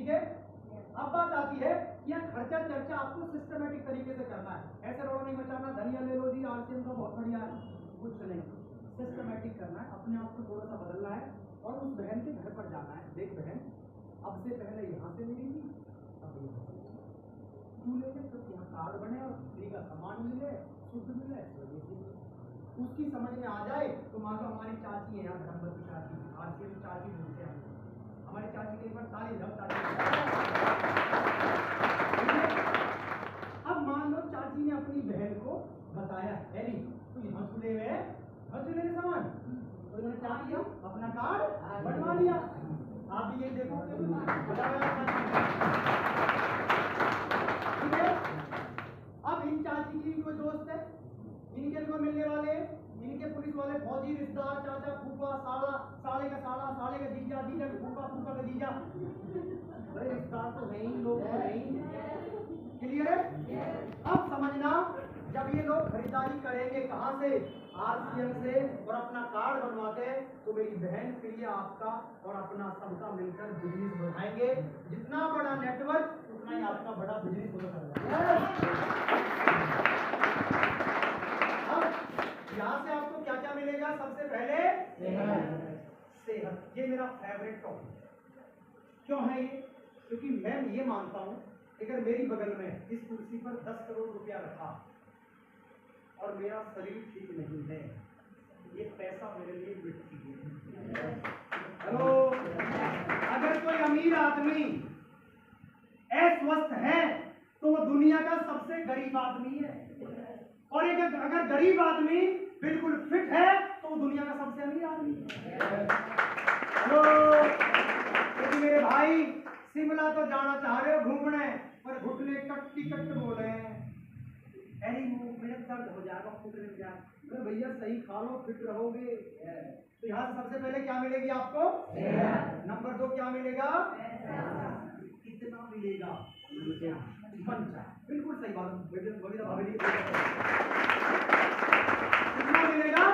ठीक है। अब बात आती है कि यह खर्चा चर्चा आपको सिस्टमेटिक तरीके से करना है, ऐसे रोड नहीं मचाना, धनिया ले लो जी आरसीएम का बहुत बढ़िया है, कुछ नहीं, सिस्टमेटिक करना है, अपने आप को थोड़ा सा बदलना है और उस बहन के घर पर जाना है। देख बहन, अब से पहले यहाँ से मिली थी, अब तू ले ले, तो यहाँ कार्ड बने और फ्री का सामान मिले, शुद्ध मिले, उसकी समझ में आ जाए। तो मान लो हमारी चाची है यहाँ धर्मवर की चाची, आरसीएम चाची बोलते हैं, हमारी चाची के एक बार ताली जाओ चाची। अब मान लो चाची ने अपनी बहन को बताया, एली तू यहाँ से ले गए सामान, तो उन्होंने क्या किया, अपना कार्ड बनवा लिया। आप भी ये देखो, ठीक है। अब इन चाची की कोई दोस्त है, इनके को मिलने वाले, इनके पुलिस वाले फौजी रिश्तेदार, चाचा फूफा साला, साले का साला, साले का जीजा, जीजा का फूफा, फूफा का जीजा, भाई रिश्तेदार तो है ही, लोग तो है ही। क्लियर है। अब समझना, जब ये लोग खरीदारी करेंगे कहाँ से, आरसीएम से, और अपना कार्ड बनवाते हैं, तो मेरी बहन के लिए आपका और अपना सबका मिलकर बिजनेस बढ़ाएंगे। जितना बड़ा नेटवर्क उतना ही आपका बड़ा बिजनेस हो सकता है। यहाँ से आपको क्या क्या मिलेगा, सबसे पहले सेहत। ये मेरा फेवरेट टॉपिक क्यों है ये, क्योंकि मैं ये मानता हूँ अगर मेरी बगल में इस कुर्सी पर 10 करोड़ रुपया रखा और मेरा शरीर ठीक नहीं है, ये पैसा मेरे लिए मिट्टी है। हेलो, अगर कोई अमीर आदमी अस्वस्थ है तो वो दुनिया का सबसे गरीब आदमी है, और अगर गरीब आदमी बिल्कुल फिट है तो वो दुनिया का सबसे अमीर आदमी है। हेलो, क्योंकि मेरे भाई शिमला तो जाना चाह रहे हो घूमने, पर घुटने कट्टी कट बोले हैं, अरे मेरा दर्द हो जाएगा, घुटने में जाए, अरे भैया सही खा लो फिट रहोगे। तो यहाँ से सबसे पहले क्या मिलेगी आपको, नंबर 2 क्या मिलेगा, कितना मिलेगा, बिल्कुल सही बात, कितना मिलेगा।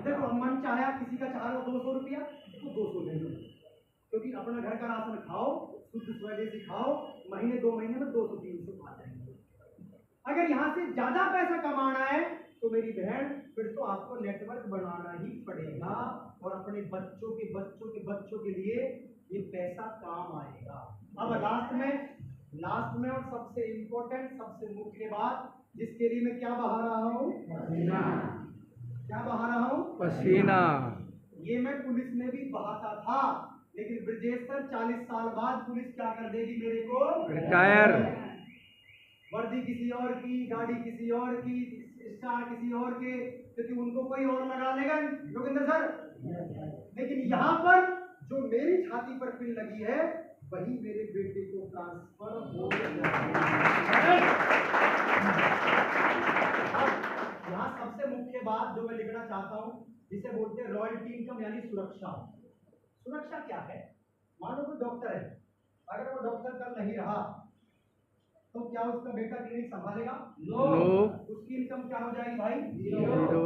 देखो मन चाहे किसी का चाह लो 200 रुपया तो 200 ले लो, क्योंकि अपना घर का राशन खाओ, शुद्ध स्वदेशी खाओ, महीने 2 महीने में 200-300 आ जाएंगे। अगर यहाँ से ज्यादा पैसा कमाना है तो मेरी बहन फिर तो आपको नेटवर्क बनाना ही पड़ेगा, और अपने बच्चों के लिए ये पैसा काम आएगा। अब लास्ट में और सबसे इम्पोर्टेंट, सबसे मुख्य बात, जिसके लिए मैं क्या बहा रहा हूँ, क्या बहा रहा हूँ, पसीना। ये मैं पुलिस में भी बहाता था, लेकिन ब्रजेश सर 40 साल बाद पुलिस क्या कर देगी मेरे को, रिटायर। वर्दी किसी और की, गाड़ी किसी और की, स्टार किसी और के, क्योंकि उनको कोई और लगा लेगा जोगिंदर सर। लेकिन यहाँ पर जो मेरी छाती पर पिन लगी है वही मेरे बेटे को ट्रांसफर हो गया। यहाँ सबसे मुख्य बात जो मैं लिखना चाहता हूँ, जिसे बोलते हैं रॉयल्टी इनकम, यानी सुरक्षा। सुरक्षा क्या है, मान लो कोई डॉक्टर है, अगर वो डॉक्टर कल नहीं रहा तो क्या उसका बेटा क्लिनिक संभालेगा, नो। उसकी इनकम क्या हो जाएगी भाई, 0।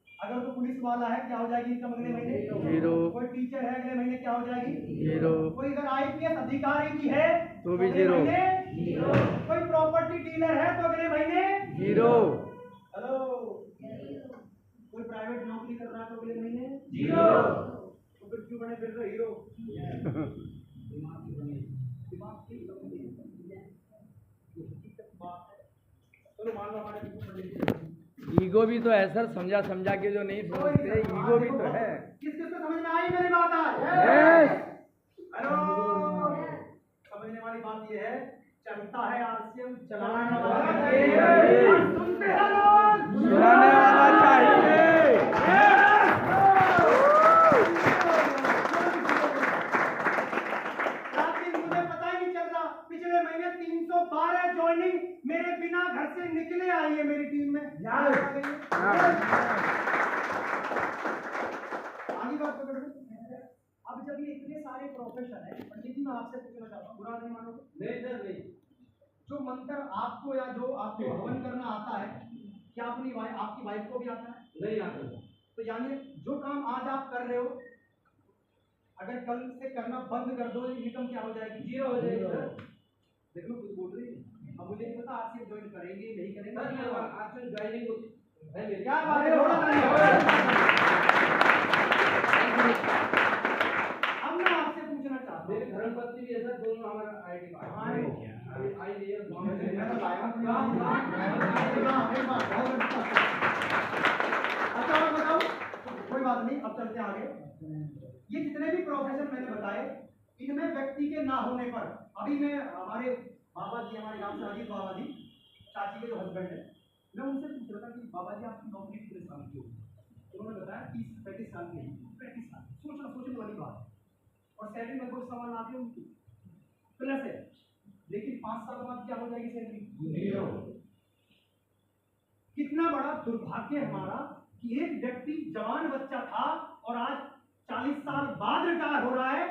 अगर वो पुलिस वाला है क्या हो जाएगी इनकम अगले महीने, 0। कोई टीचर है अगले महीने क्या हो जाएगी, 0। कोई अगर आईपीएस अधिकारी की है तो भी 0। कोई प्रॉपर्टी डीलर है तो अगले महीने 0। हेलो, कोई प्राइवेट नौकरी कर रहा है तो अगले महीने 0। तो फिर क्यों बने फिर हीरो, ईगो भी तो है सर, समझा के जो नहीं समझते, ईगो भी तो है। किसको समझ में आई मेरी बात आज, हेलो। समझने वाली बात ये है, चलता है आरसीएम, चलाने वाला चाहिए, सुनते हैं लोग, सुनाने वाला चाहिए। मुझे पता ही नहीं चल रहा, पिछले महीने 312 ज्वाइनिंग मेरे बिना घर से निकले आई है मेरी टीम में। आगे बात पकड़। अब जब ये इतने सारे प्रोफेशन है, पंडित जी मैं आपसे पूछना चाहता हूँ, बुरा नहीं मानोगे, नहीं सर नहीं, जो मंत्र आपको या जो आपको हवन करना आता है, क्या अपनी आपकी वाइफ को भी आता है, नहीं आता। तो यानी जो काम आज आप कर रहे हो अगर कल से करना बंद कर दो इनकम क्या हो जाएगी? जीरो हो जाएगी सर। देख लो खुद बोल रही है। अब मुझे नहीं पता आज से ज्वाइन करेंगे नहीं करेंगे। आज से ज्वाइनिंग है क्या बात है? अब मैं आपसे पूछना चाहता हूँ, मेरे धर्मपत्नी भी ऐसा दोनों हमारा आईडी कार्ड आई नहीं है मैं तो लाया हूँ। अच्छा और बताओ, कोई बात नहीं, अब चलते हैं आगे। ये जितने भी प्रोफेशन मैंने बताए, इनमें व्यक्ति के ना होने पर, अभी मैं हमारे बाबा जी, हमारे गांव से अजीत बाबा जी, चाची के जो हस्बैंड है, मैं उनसे पूछ रहा था कि बाबा जी आपकी नौकरी कितने साल की होगी? उन्होंने बताया 30-35 साल की। 35 साल, सोचने वाली बात है। और सैलरी में कोई सवाल आती है उनकी प्लस है, लेकिन 5 साल बाद क्या हो जाएगी सैलरी? कितना बड़ा दुर्भाग्य हमारा कि एक व्यक्ति जवान बच्चा था और आज 40 साल बाद रिटायर हो रहा है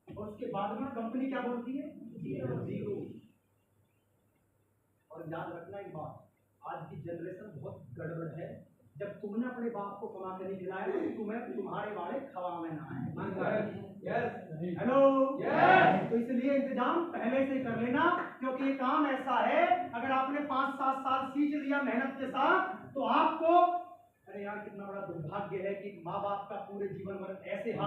और उसके बाद में कंपनी क्या बोलती है? जीरो। और याद रखना एक बात, आज की जनरेशन बहुत गड़बड़ है। जब तुमने अपने बाप को कमा के नहीं खिलाया तो तुम्हें तुम्हारे वाले खवा में ना आए। हेलो, तो इसलिए इंतजाम पहले से कर लेना, क्योंकि ये काम ऐसा है, अगर आपने 5-7 साल सींच लिया मेहनत के साथ तो आपको, अरे यार कितना बड़ा दुर्भाग्य है कि माँ बाप का पूरे जीवन भर ऐसे हाथ